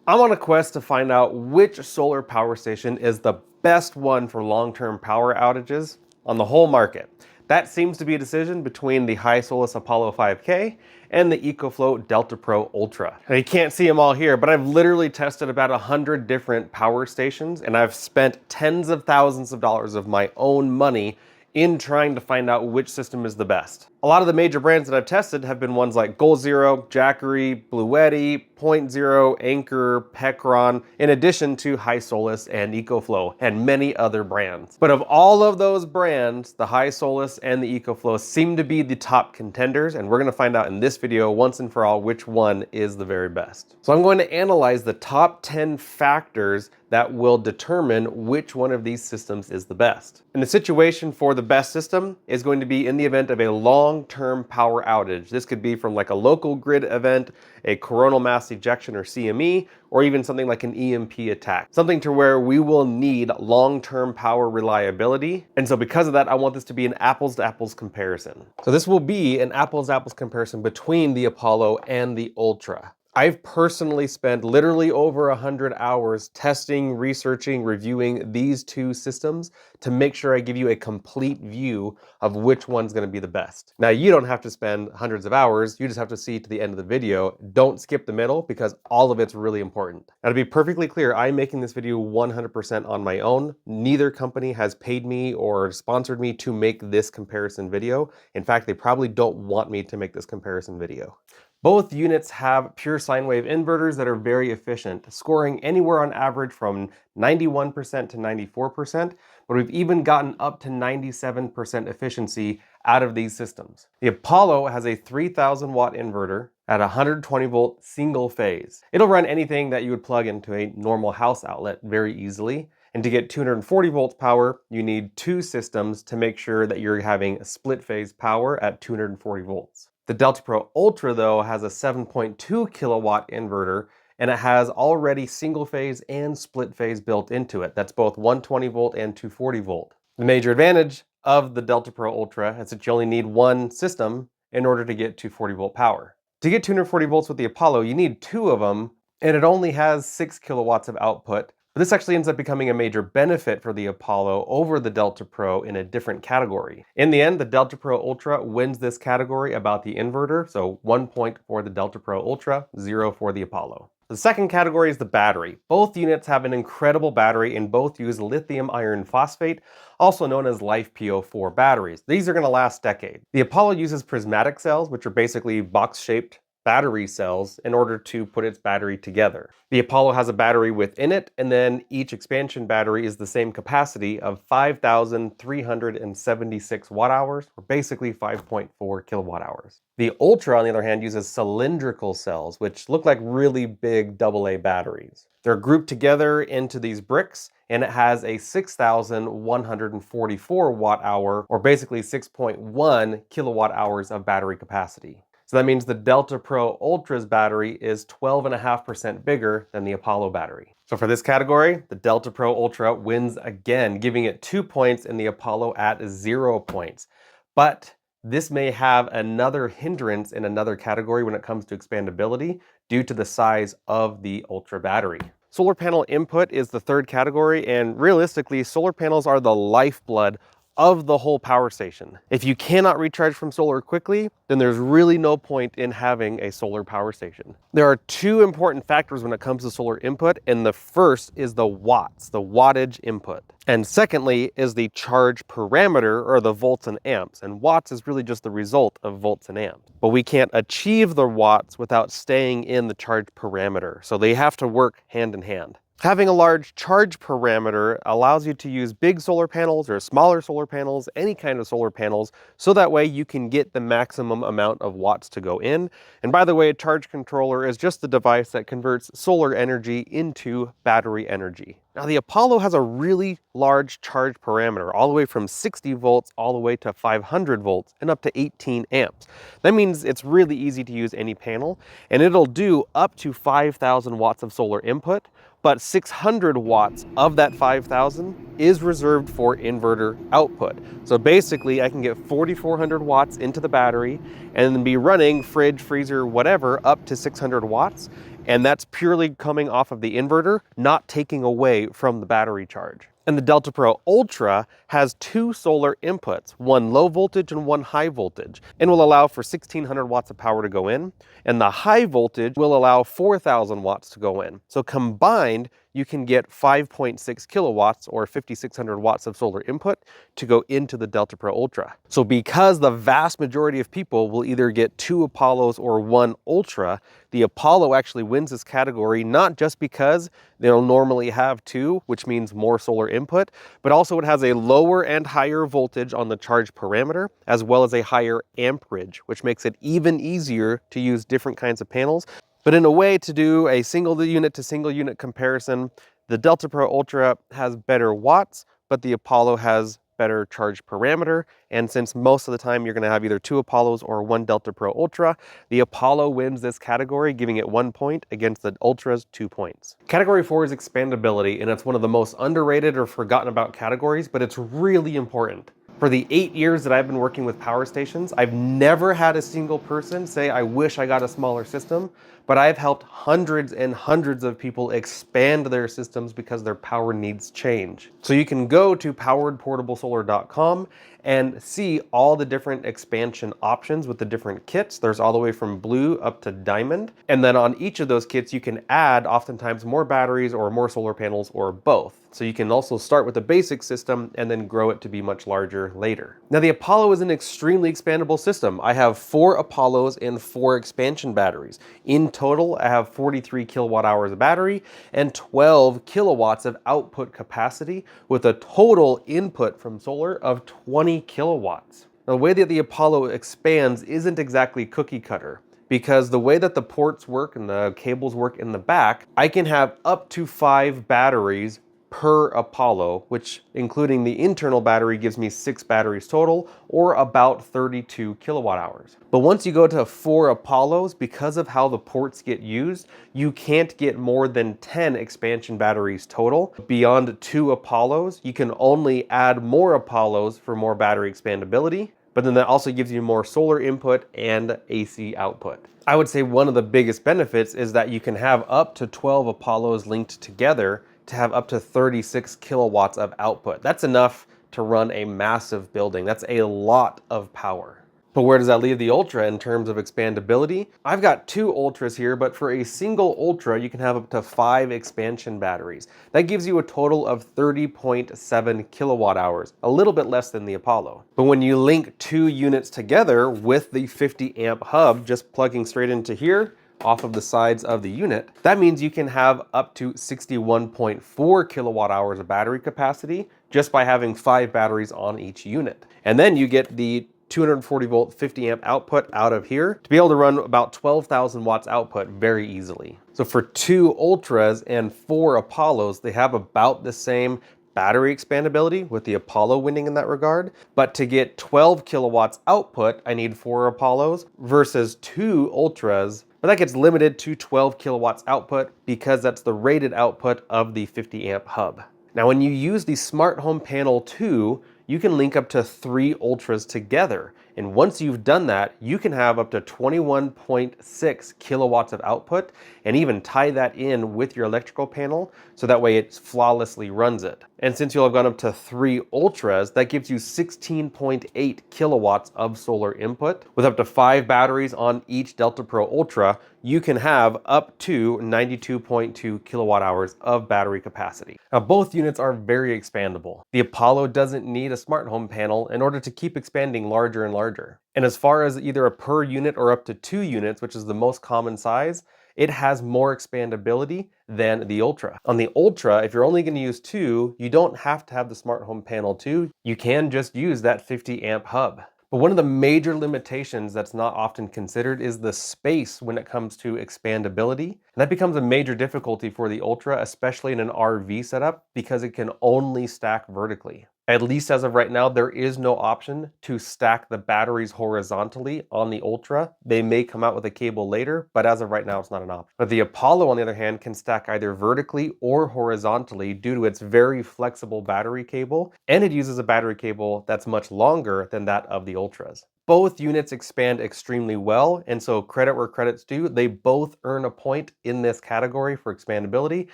I'm on a quest to find out which solar power station is the best one for long-term power outages on the whole market. That seems to be a decision between the HiSolis Apollo 5K and the EcoFlow Delta Pro Ultra. Now, you can't see them all here, but I've literally tested about 100 different power stations, and I've spent tens of thousands of dollars of my own money in trying to find out which system is the best. A lot of the major brands that I've tested have been ones like Goal Zero, Jackery, Bluetti, Point Zero, Anchor, Pecron, in addition to HiSolis and EcoFlow, and many other brands. But of all of those brands, the HiSolis and the EcoFlow seem to be the top contenders, and we're gonna find out in this video once and for all which one is the very best. So I'm going to analyze the top 10 factors that will determine which one of these systems is the best. And the situation for the best system is going to be in the event of a long-term power outage. This could be from like a local grid event, a coronal mass ejection or CME, or even something like an EMP attack. Something to where we will need long-term power reliability. And so because of that, I want this to be an apples to apples comparison. So this will be an apples to apples comparison between the Apollo and the Ultra. I've personally spent literally over 100 hours testing, researching, reviewing these two systems to make sure I give you a complete view of which one's gonna be the best. Now, you don't have to spend hundreds of hours, you just have to see to the end of the video. Don't skip the middle because all of it's really important. Now, to be perfectly clear, I'm making this video 100% on my own. Neither company has paid me or sponsored me to make this comparison video. In fact, they probably don't want me to make this comparison video. Both units have pure sine wave inverters that are very efficient, scoring anywhere on average from 91% to 94%, but we've even gotten up to 97% efficiency out of these systems. The Apollo has a 3000 watt inverter at 120 volt single phase. It'll run anything that you would plug into a normal house outlet very easily. And to get 240 volts power, you need two systems to make sure that you're having split phase power at 240 volts. The Delta Pro Ultra, though, has a 7.2 kilowatt inverter, and it has already single phase and split phase built into it. That's both 120 volt and 240 volt. The major advantage of the Delta Pro Ultra is that you only need one system in order to get 240 volt power. To get 240 volts with the Apollo, you need two of them, and it only has 6 kilowatts of output. But this actually ends up becoming a major benefit for the Apollo over the Delta Pro in a different category. In the end, the Delta Pro Ultra wins this category about the inverter, so 1 point for the Delta Pro Ultra, 0 for the Apollo. The second category is the battery. Both units have an incredible battery and both use lithium iron phosphate, also known as LiFePO4 batteries. These are going to last decades. The Apollo uses prismatic cells, which are basically box-shaped battery cells in order to put its battery together. The Apollo has a battery within it, and then each expansion battery is the same capacity of 5,376 watt hours, or basically 5.4 kilowatt hours. The Ultra, on the other hand, uses cylindrical cells, which look like really big AA batteries. They're grouped together into these bricks, and it has a 6,144 watt hour, or basically 6.1 kilowatt hours of battery capacity. So that means the Delta Pro Ultra's battery is 12.5% bigger than the Apollo battery. So for this category, the Delta Pro Ultra wins again, giving it 2 points and the Apollo at 0 points. But this may have another hindrance in another category when it comes to expandability due to the size of the Ultra battery. Solar panel input is the third category, and realistically, solar panels are the lifeblood of the whole power station. If you cannot recharge from solar quickly, then there's really no point in having a solar power station. There are two important factors when it comes to solar input, and the first is the watts, the wattage input. And secondly is the charge parameter, or the volts and amps. And watts is really just the result of volts and amps. But we can't achieve the watts without staying in the charge parameter. So they have to work hand in hand. Having a large charge parameter allows you to use big solar panels or smaller solar panels, any kind of solar panels, so that way you can get the maximum amount of watts to go in. And by the way, a charge controller is just the device that converts solar energy into battery energy. Now, the Apollo has a really large charge parameter, all the way from 60 volts all the way to 500 volts and up to 18 amps. That means it's really easy to use any panel, and it'll do up to 5,000 watts of solar input, but 600 watts of that 5,000 is reserved for inverter output. So basically, I can get 4,400 watts into the battery and then be running fridge, freezer, whatever, up to 600 watts. And that's purely coming off of the inverter, not taking away from the battery charge. And the Delta Pro Ultra has two solar inputs, one low voltage and one high voltage, and will allow for 1600 watts of power to go in. And the high voltage will allow 4000 watts to go in. So combined, you can get 5.6 kilowatts or 5600 watts of solar input to go into the Delta Pro Ultra. So because the vast majority of people will either get two Apollos or one Ultra, the Apollo actually wins this category, not just because they'll normally have two, which means more solar input, but also it has a lower and higher voltage on the charge parameter, as well as a higher amperage, which makes it even easier to use different kinds of panels. But in a way, to do a single unit to single unit comparison, the Delta Pro Ultra has better watts, but the Apollo has better charge parameter. And since most of the time you're going to have either two Apollos or one Delta Pro Ultra, the Apollo wins this category, giving it 1 point against the Ultra's 2 points. Category 4 is expandability, and it's one of the most underrated or forgotten about categories, but it's really important. For the 8 years that I've been working with power stations, I've never had a single person say, I wish I got a smaller system, but I've helped hundreds and hundreds of people expand their systems because their power needs change. So you can go to poweredportablesolar.com and see all the different expansion options with the different kits. There's all the way from blue up to diamond. And then on each of those kits, you can add oftentimes more batteries or more solar panels or both. So you can also start with a basic system and then grow it to be much larger later. Now the Apollo is an extremely expandable system. I have 4 Apollos and 4 expansion batteries. In total, I have 43 kilowatt hours of battery and 12 kilowatts of output capacity with a total input from solar of 20 kilowatts. Now, the way that the Apollo expands isn't exactly cookie cutter, because the way that the ports work and the cables work in the back, I can have up to 5 batteries per Apollo, which including the internal battery gives me 6 batteries total, or about 32 kilowatt hours. But once you go to 4 Apollos, because of how the ports get used, you can't get more than 10 expansion batteries total. Beyond 2 Apollos, you can only add more Apollos for more battery expandability, but then that also gives you more solar input and AC output. I would say one of the biggest benefits is that you can have up to 12 Apollos linked together to have up to 36 kilowatts of output. That's enough to run a massive building. That's a lot of power. But where does that leave the Ultra in terms of expandability? I've got 2 Ultras here, but for a single Ultra, you can have up to 5 expansion batteries. That gives you a total of 30.7 kilowatt hours, a little bit less than the Apollo. But when you link 2 units together with the 50 amp hub, just plugging straight into here, off of the sides of the unit, that means you can have up to 61.4 kilowatt hours of battery capacity just by having 5 batteries on each unit. And then you get the 240 volt 50 amp output out of here to be able to run about 12,000 watts output very easily. So for 2 Ultras and 4 Apollos, they have about the same battery expandability, with the Apollo winning in that regard. But to get 12 kilowatts output, I need 4 Apollos versus 2 Ultras, but that gets limited to 12 kilowatts output because that's the rated output of the 50 amp hub. Now, when you use the Smart Home Panel 2, you can link up to 3 Ultras together. And once you've done that, you can have up to 21.6 kilowatts of output and even tie that in with your electrical panel so that way it flawlessly runs it. And since you'll have gone up to 3 Ultras, that gives you 16.8 kilowatts of solar input. With up to 5 batteries on each Delta Pro Ultra, you can have up to 92.2 kilowatt hours of battery capacity. Now, both units are very expandable. The Apollo doesn't need a smart home panel in order to keep expanding larger and larger. And as far as either a per unit or up to 2 units, which is the most common size, it has more expandability than the Ultra. On the Ultra, if you're only going to use 2, you don't have to have the Smart Home Panel 2. You can just use that 50 amp hub. But one of the major limitations that's not often considered is the space when it comes to expandability. And that becomes a major difficulty for the Ultra, especially in an RV setup, because it can only stack vertically. At least as of right now, there is no option to stack the batteries horizontally on the Ultra. They may come out with a cable later, but as of right now, it's not an option. But the Apollo, on the other hand, can stack either vertically or horizontally due to its very flexible battery cable, and it uses a battery cable that's much longer than that of the Ultras. Both units expand extremely well, and so credit where credit's due, they both earn a point in this category for expandability,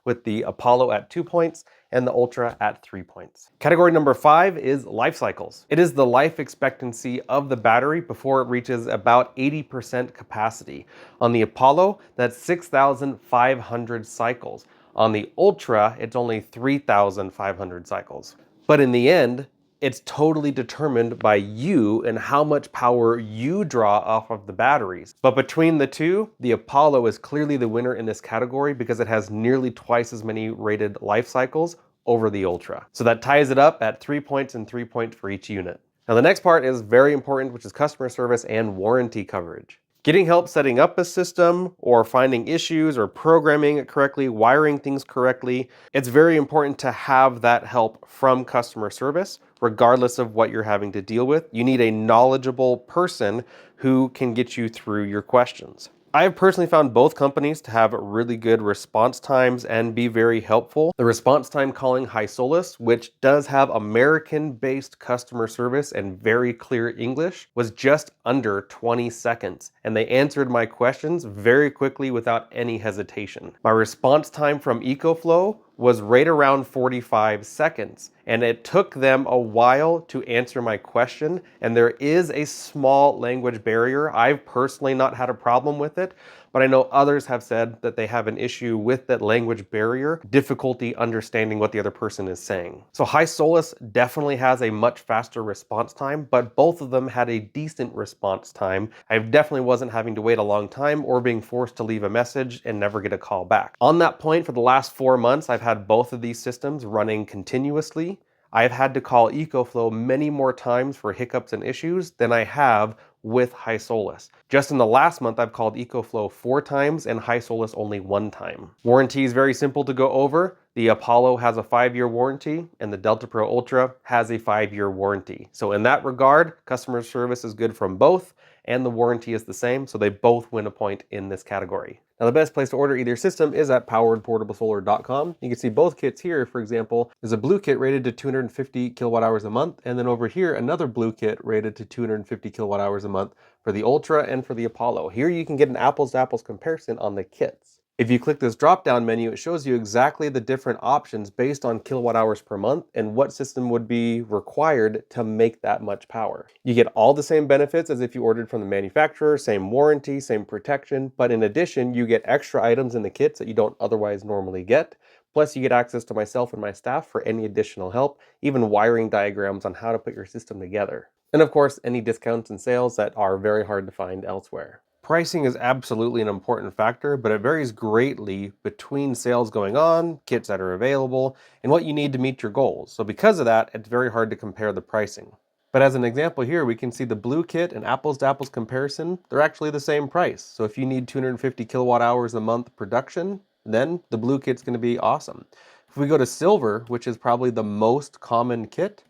with the Apollo at 2 points and the Ultra at 3 points. Category number 5 is life cycles. It is the life expectancy of the battery before it reaches about 80% capacity. On the Apollo, that's 6,500 cycles. On the Ultra, it's only 3,500 cycles. But in the end, it's totally determined by you and how much power you draw off of the batteries. But between the two, the Apollo is clearly the winner in this category because it has nearly twice as many rated life cycles over the Ultra. So that ties it up at 3 points and 3 points for each unit. Now the next part is very important, which is customer service and warranty coverage. Getting help setting up a system or finding issues or programming it correctly, wiring things correctly, it's very important to have that help from customer service, regardless of what you're having to deal with. You need a knowledgeable person who can get you through your questions. I have personally found both companies to have really good response times and be very helpful. The response time calling HiSolus, which does have American-based customer service and very clear English, was just under 20 seconds, and they answered my questions very quickly without any hesitation. My response time from EcoFlow was right around 45 seconds, and it took them a while to answer my question, and there is a small language barrier. I've personally not had a problem with it, but I know others have said that they have an issue with that language barrier, difficulty understanding what the other person is saying. So HiSolus definitely has a much faster response time, but both of them had a decent response time. I definitely wasn't having to wait a long time or being forced to leave a message and never get a call back. On that point, for the last 4 months, I've had both of these systems running continuously. I've had to call EcoFlow many more times for hiccups and issues than I have with HiSolus. Just in the last month, I've called EcoFlow 4 times and HiSolus only 1 time. Warranty is very simple to go over. The Apollo has a 5-year warranty and the Delta Pro Ultra has a 5-year warranty. So in that regard, customer service is good from both and the warranty is the same, so they both win a point in this category. Now the best place to order either system is at poweredportablesolar.com. You can see both kits here. For example, there's a blue kit rated to 250 kilowatt hours a month, and then over here another blue kit rated to 250 kilowatt hours a month for the Ultra and for the Apollo. Here you can get an apples to apples comparison on the kits. If you click this drop-down menu, it shows you exactly the different options based on kilowatt hours per month and what system would be required to make that much power. You get all the same benefits as if you ordered from the manufacturer, same warranty, same protection, but in addition, you get extra items in the kits that you don't otherwise normally get. Plus, you get access to myself and my staff for any additional help, even wiring diagrams on how to put your system together. And of course, any discounts and sales that are very hard to find elsewhere. Pricing is absolutely an important factor, but it varies greatly between sales going on, kits that are available, and what you need to meet your goals. So because of that, it's very hard to compare the pricing. But as an example here, we can see the blue kit and apples to apples comparison, they're actually the same price. So if you need 250 kilowatt hours a month production, then the blue kit's going to be awesome. If we go to silver, which is probably the most common kit,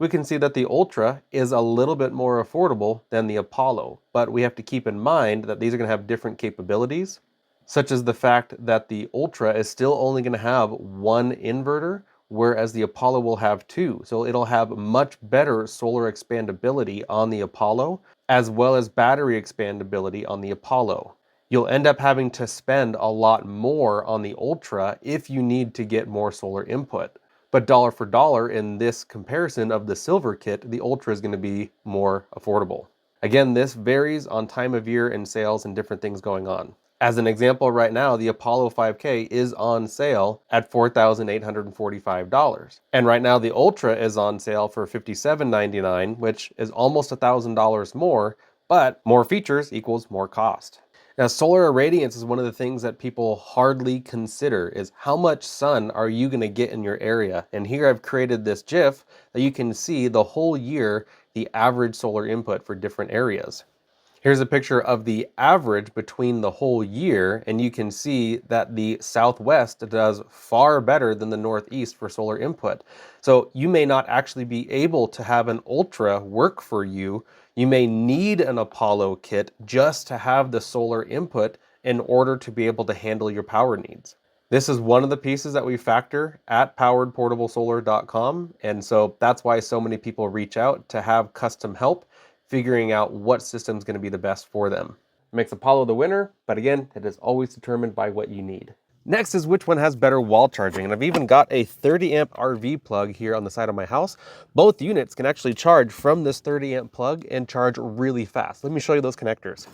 we can see that the Ultra is a little bit more affordable than the Apollo, but we have to keep in mind that these are going to have different capabilities, such as the fact that the Ultra is still only going to have 1 inverter, whereas the Apollo will have 2. So it'll have much better solar expandability on the Apollo, as well as battery expandability on the Apollo. You'll end up having to spend a lot more on the Ultra if you need to get more solar input. But dollar for dollar in this comparison of the silver kit, the Ultra is going to be more affordable. Again, this varies on time of year and sales and different things going on. As an example, right now, the Apollo 5K is on sale at $4,845. And right now, the Ultra is on sale for $5,799, which is almost $1,000 more, but more features equals more cost. Now, solar irradiance is one of the things that people hardly consider, is how much sun are you going to get in your area? And here I've created this GIF that you can see the whole year, the average solar input for different areas. Here's a picture of the average between the whole year, and you can see that the Southwest does far better than the Northeast for solar input. So you may not actually be able to have an Ultra work for you. You may need an Apollo kit just to have the solar input in order to be able to handle your power needs. This is one of the pieces that we factor at poweredportablesolar.com, and so that's why so many people reach out to have custom help figuring out what system is going to be the best for them. It makes Apollo the winner, but again, it is always determined by what you need. Next is which one has better wall charging, and I've even got a 30 amp RV plug here on the side of my house. Both units can actually charge from this 30 amp plug and charge really fast. Let me show you those connectors.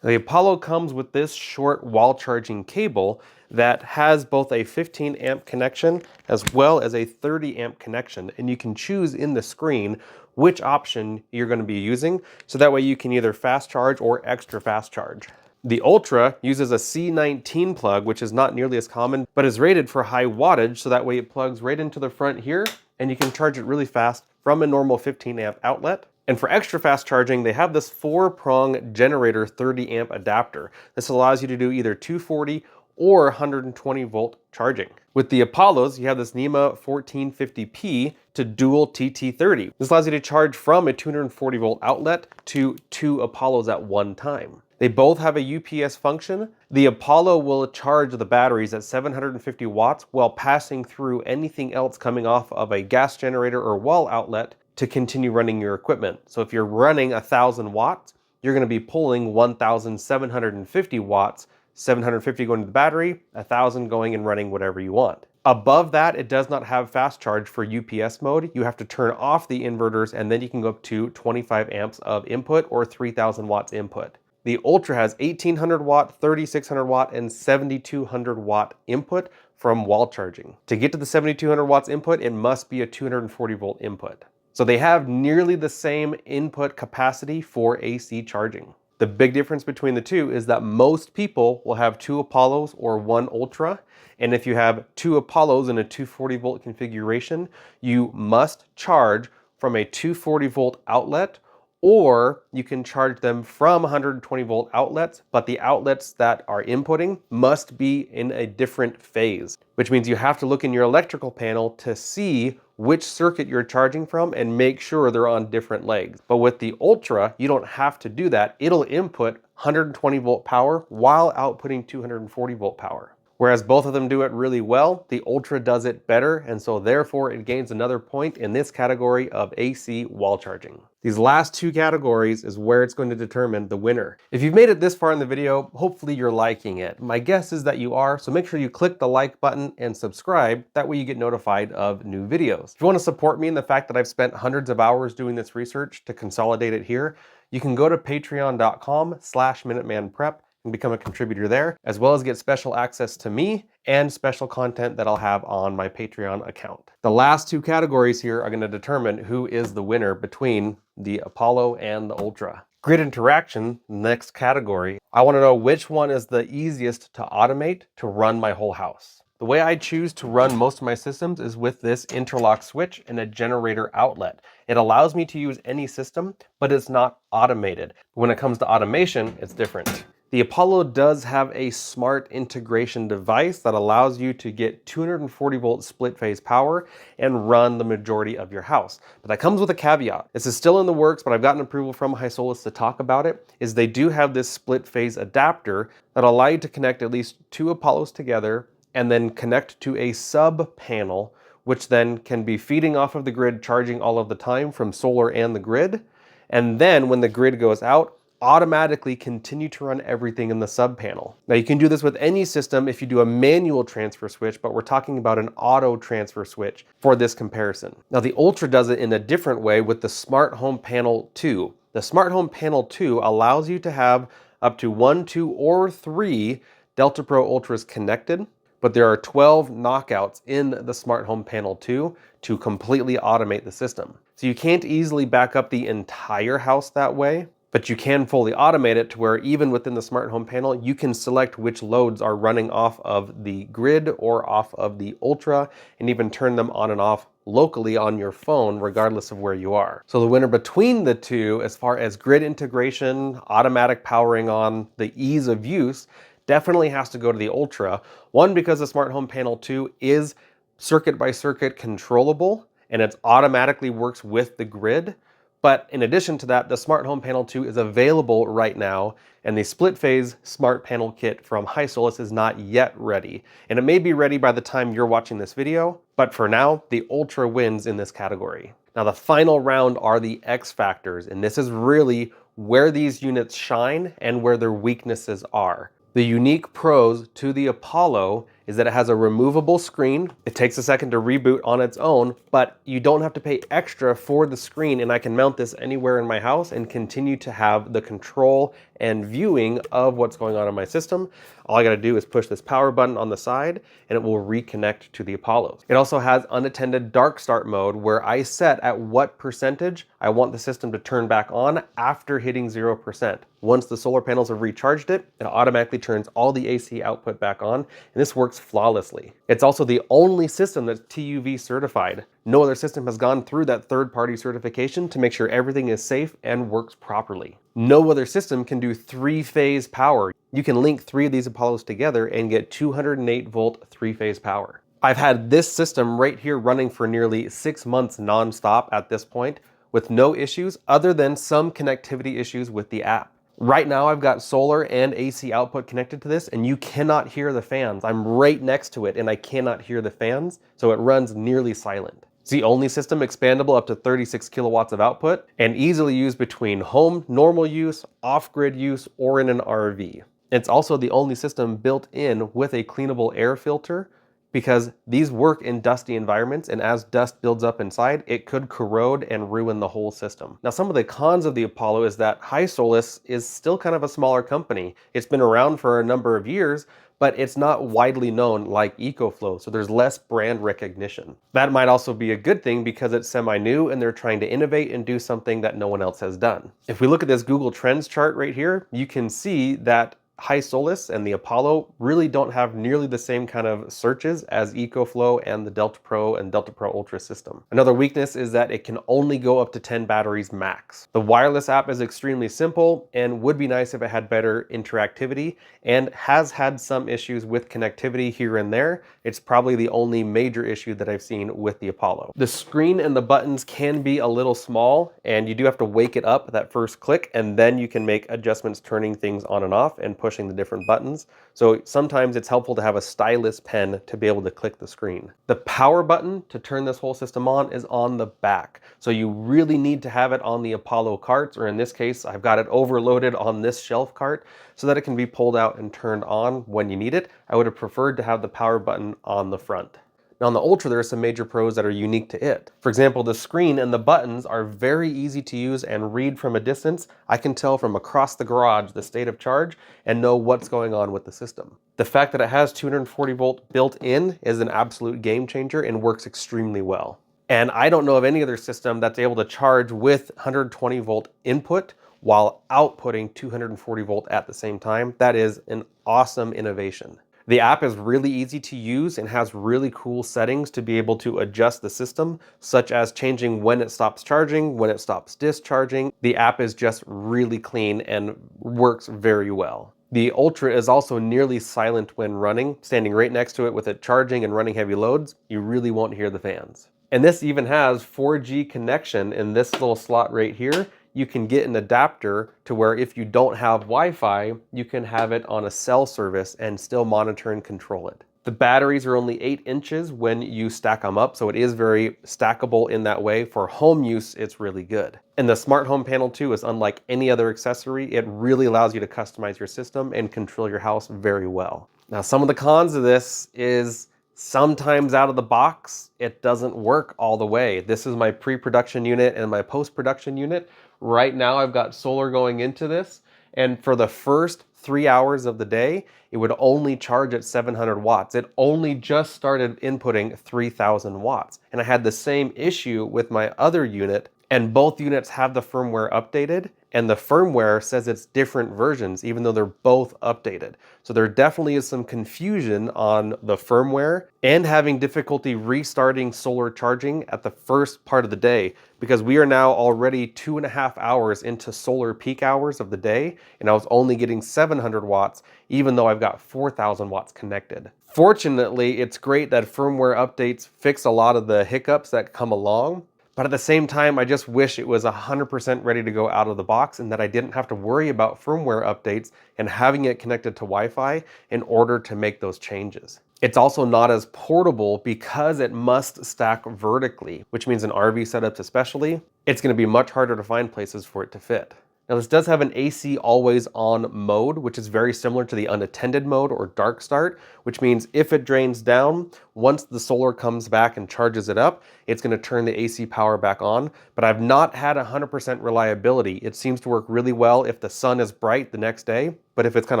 The Apollo comes with this short wall charging cable that has both a 15 amp connection as well as a 30 amp connection, and you can choose in the screen which option you're going to be using, so that way you can either fast charge or extra fast charge. The Ultra uses a C19 plug, which is not nearly as common, but is rated for high wattage, so that way it plugs right into the front here, and you can charge it really fast from a normal 15 amp outlet. And for extra fast charging, they have this 4-prong generator 30 amp adapter. This allows you to do either 240 or 120 volt charging. With the Apollos, you have this NEMA 1450P to dual TT30. This allows you to charge from a 240 volt outlet to 2 Apollos at one time. They both have a UPS function. The Apollo will charge the batteries at 750 watts while passing through anything else coming off of a gas generator or wall outlet to continue running your equipment. So if you're running 1,000 watts, you're going to be pulling 1,750 watts, 750 going to the battery, 1,000 going and running whatever you want. Above that, it does not have fast charge for UPS mode. You have to turn off the inverters, and then you can go up to 25 amps of input or 3,000 watts input. The Ultra has 1,800 watt, 3,600 watt, and 7,200 watt input from wall charging. To get to the 7,200 watts input, it must be a 240 volt input. So they have nearly the same input capacity for AC charging. The big difference between the two is that most people will have 2 Apollos or 1 Ultra. And if you have 2 Apollos in a 240 volt configuration, you must charge from a 240 volt outlet, or you can charge them from 120 volt outlets, but the outlets that are inputting must be in a different phase, which means you have to look in your electrical panel to see which circuit you're charging from and make sure they're on different legs. But with the Ultra, you don't have to do that. It'll input 120 volt power while outputting 240 volt power. Whereas both of them do it really well, the Ultra does it better, and so therefore it gains another point in this category of AC wall charging. These last 2 categories is where it's going to determine the winner. If you've made it this far in the video, hopefully you're liking it. My guess is that you are, so make sure you click the like button and subscribe. That way you get notified of new videos. If you want to support me in the fact that I've spent hundreds of hours doing this research to consolidate it here, you can go to patreon.com/MinutemanPrep and become a contributor there, as well as get special access to me and special content that I'll have on my Patreon account. The last 2 categories here are going to determine who is the winner between the Apollo and the Ultra. Grid interaction, next category. I want to know which one is the easiest to automate to run my whole house. The way I choose to run most of my systems is with this interlock switch and a generator outlet. It allows me to use any system, but it's not automated. When it comes to automation, it's different. The Apollo does have a smart integration device that allows you to get 240 volt split phase power and run the majority of your house. But that comes with a caveat. This is still in the works, but I've gotten approval from HiSolus to talk about it, is they do have this split phase adapter that allow you to connect at least 2 Apollos together and then connect to a sub panel, which then can be feeding off of the grid, charging all of the time from solar and the grid. And then when the grid goes out, automatically continue to run everything in the sub panel. Now you can do this with any system if you do a manual transfer switch, but we're talking about an auto transfer switch for this comparison. Now the Ultra does it in a different way with the Smart Home Panel 2. The Smart Home Panel 2 allows you to have up to 1, 2, or 3 Delta Pro Ultras connected, but there are 12 knockouts in the Smart Home Panel 2 to completely automate the system. So you can't easily back up the entire house that way, but you can fully automate it to where even within the smart home panel, you can select which loads are running off of the grid or off of the Ultra, and even turn them on and off locally on your phone, regardless of where you are. So the winner between the two, as far as grid integration, automatic powering on, the ease of use, definitely has to go to the Ultra. One, because the Smart Home Panel 2 is circuit by circuit controllable, and it automatically works with the grid. But in addition to that, the Smart Home Panel 2 is available right now, and the split phase Smart Panel Kit from HiSolus is not yet ready. And it may be ready by the time you're watching this video, but for now, the Ultra wins in this category. Now the final round are the X factors, and this is really where these units shine and where their weaknesses are. The unique pros to the Apollo is that it has a removable screen. It takes a second to reboot on its own, but you don't have to pay extra for the screen, and I can mount this anywhere in my house and continue to have the control and viewing of what's going on in my system. All I gotta do is push this power button on the side and it will reconnect to the Apollo. It also has unattended dark start mode where I set at what percentage I want the system to turn back on after hitting 0%. Once the solar panels have recharged it, it automatically turns all the AC output back on, and this works flawlessly. It's also the only system that's TUV certified. No other system has gone through that third-party certification to make sure everything is safe and works properly. No other system can do 3-phase power. You can link 3 of these Apollos together and get 208 volt 3-phase power. I've had this system right here running for nearly 6 months non-stop at this point with no issues other than some connectivity issues with the app. Right now I've got solar and AC output connected to this and you cannot hear the fans. I'm right next to it and I cannot hear the fans, so it runs nearly silent. It's the only system expandable up to 36 kilowatts of output and easily used between home, normal use, off-grid use, or in an RV. It's also the only system built in with a cleanable air filter because these work in dusty environments, and as dust builds up inside, it could corrode and ruin the whole system. Now, some of the cons of the Apollo is that HiSolis is still kind of a smaller company. It's been around for a number of years, but it's not widely known like EcoFlow, so there's less brand recognition. That might also be a good thing because it's semi-new and they're trying to innovate and do something that no one else has done. If we look at this Google Trends chart right here, you can see that HiSolis and the Apollo really don't have nearly the same kind of searches as EcoFlow and the Delta Pro and Delta Pro Ultra system. Another weakness is that it can only go up to 10 batteries max. The wireless app is extremely simple and would be nice if it had better interactivity and has had some issues with connectivity here and there. It's probably the only major issue that I've seen with the Apollo. The screen and the buttons can be a little small and you do have to wake it up that first click and then you can make adjustments turning things on and off and pushing the different buttons. So sometimes it's helpful to have a stylus pen to be able to click the screen. The power button to turn this whole system on is on the back. So you really need to have it on the Apollo carts, or in this case, I've got it overloaded on this shelf cart so that it can be pulled out and turned on when you need it. I would have preferred to have the power button on the front. Now on the Ultra, there are some major pros that are unique to it. For example, the screen and the buttons are very easy to use and read from a distance. I can tell from across the garage the state of charge and know what's going on with the system. The fact that it has 240 volt built in is an absolute game changer and works extremely well. And I don't know of any other system that's able to charge with 120 volt input while outputting 240 volt at the same time. That is an awesome innovation. The app is really easy to use and has really cool settings to be able to adjust the system, such as changing when it stops charging, when it stops discharging. The app is just really clean and works very well. The Ultra is also nearly silent when running. Standing right next to it with it charging and running heavy loads, you really won't hear the fans. And this even has 4G connection in this little slot right here. You can get an adapter to where if you don't have Wi-Fi, you can have it on a cell service and still monitor and control it. The batteries are only 8 inches when you stack them up, so it is very stackable in that way. For home use, it's really good. And the smart home panel too is unlike any other accessory. It really allows you to customize your system and control your house very well. Now, some of the cons of this is sometimes out of the box, it doesn't work all the way. This is my pre-production unit and my post-production unit. Right now I've got solar going into this, and for the first 3 hours of the day, it would only charge at 700 watts. It only just started inputting 3000 watts. And I had the same issue with my other unit, and both units have the firmware updated, and the firmware says it's different versions, even though they're both updated. So there definitely is some confusion on the firmware and having difficulty restarting solar charging at the first part of the day, because we are now already 2.5 hours into solar peak hours of the day, and I was only getting 700 watts, even though I've got 4000 watts connected. Fortunately, it's great that firmware updates fix a lot of the hiccups that come along. But at the same time, I just wish it was 100% ready to go out of the box and that I didn't have to worry about firmware updates and having it connected to Wi-Fi in order to make those changes. It's also not as portable because it must stack vertically, which means in RV setups especially, it's going to be much harder to find places for it to fit. Now this does have an AC always on mode, which is very similar to the unattended mode or dark start, which means if it drains down, once the solar comes back and charges it up, it's going to turn the AC power back on. But I've not had 100% reliability. It seems to work really well if the sun is bright the next day, but if it's kind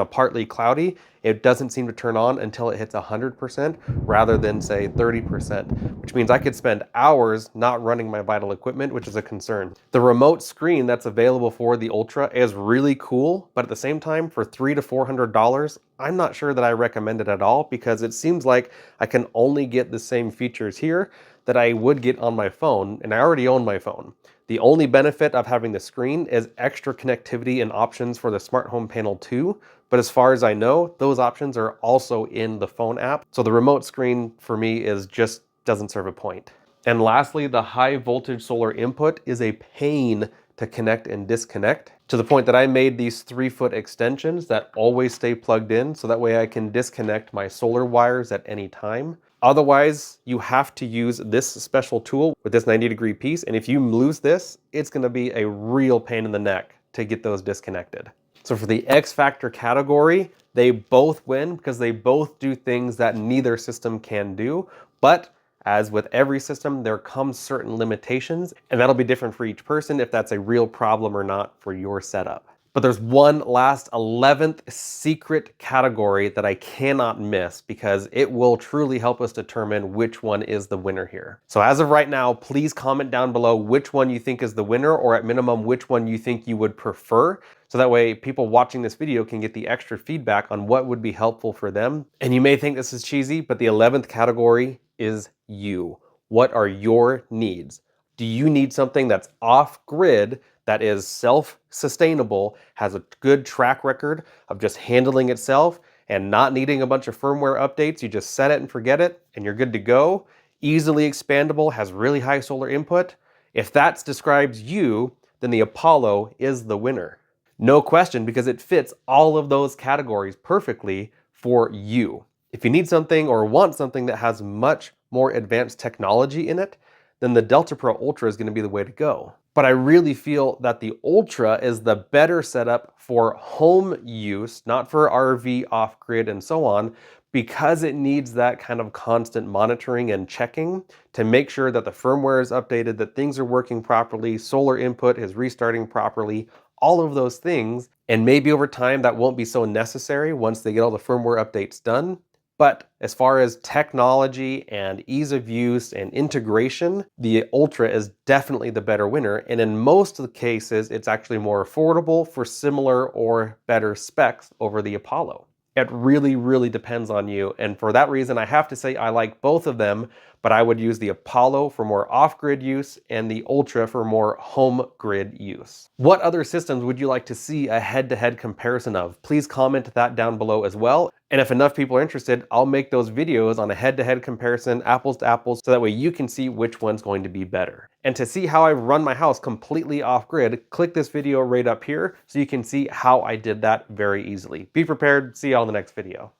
of partly cloudy, it doesn't seem to turn on until it hits 100% rather than say 30%, which means I could spend hours not running my vital equipment, which is a concern. The remote screen that's available for the Ultra is really cool, but at the same time, for $300 to $400, I'm not sure that I recommend it at all because it seems like I can only get the same features here that I would get on my phone, and I already own my phone. The only benefit of having the screen is extra connectivity and options for the smart home panel too, but as far as I know, those options are also in the phone app. So the remote screen for me just doesn't serve a point. And lastly, the high voltage solar input is a pain to connect and disconnect, to the point that I made these 3-foot extensions that always stay plugged in, so that way I can disconnect my solar wires at any time. Otherwise, you have to use this special tool with this 90-degree piece, and if you lose this, it's going to be a real pain in the neck to get those disconnected. So for the X Factor category, they both win because they both do things that neither system can do, but as with every system, there comes certain limitations, and that'll be different for each person if that's a real problem or not for your setup. But there's one last 11th secret category that I cannot miss because it will truly help us determine which one is the winner here. So as of right now, please comment down below which one you think is the winner, or at minimum, which one you think you would prefer. So that way people watching this video can get the extra feedback on what would be helpful for them. And you may think this is cheesy, but the 11th category is you. What are your needs? Do you need something that's off-grid, that is self-sustainable, has a good track record of just handling itself and not needing a bunch of firmware updates? You just set it and forget it and you're good to go. Easily expandable, has really high solar input. If that describes you, then the Apollo is the winner. No question, because it fits all of those categories perfectly for you. If you need something or want something that has much more advanced technology in it, then the Delta Pro Ultra is going to be the way to go. But I really feel that the Ultra is the better setup for home use, not for RV, off-grid, and so on, because it needs that kind of constant monitoring and checking to make sure that the firmware is updated, that things are working properly, solar input is restarting properly, all of those things. And maybe over time that won't be so necessary once they get all the firmware updates done. But as far as technology and ease of use and integration, the Ultra is definitely the better winner. And in most of the cases, it's actually more affordable for similar or better specs over the Apollo. It really, really depends on you. And for that reason, I have to say I like both of them, but I would use the Apollo for more off-grid use and the Ultra for more home grid use. What other systems would you like to see a head-to-head comparison of? Please comment that down below as well. And if enough people are interested, I'll make those videos on a head-to-head comparison, apples to apples, so that way you can see which one's going to be better. And to see how I run my house completely off-grid, click this video right up here so you can see how I did that very easily. Be prepared. See you all in the next video.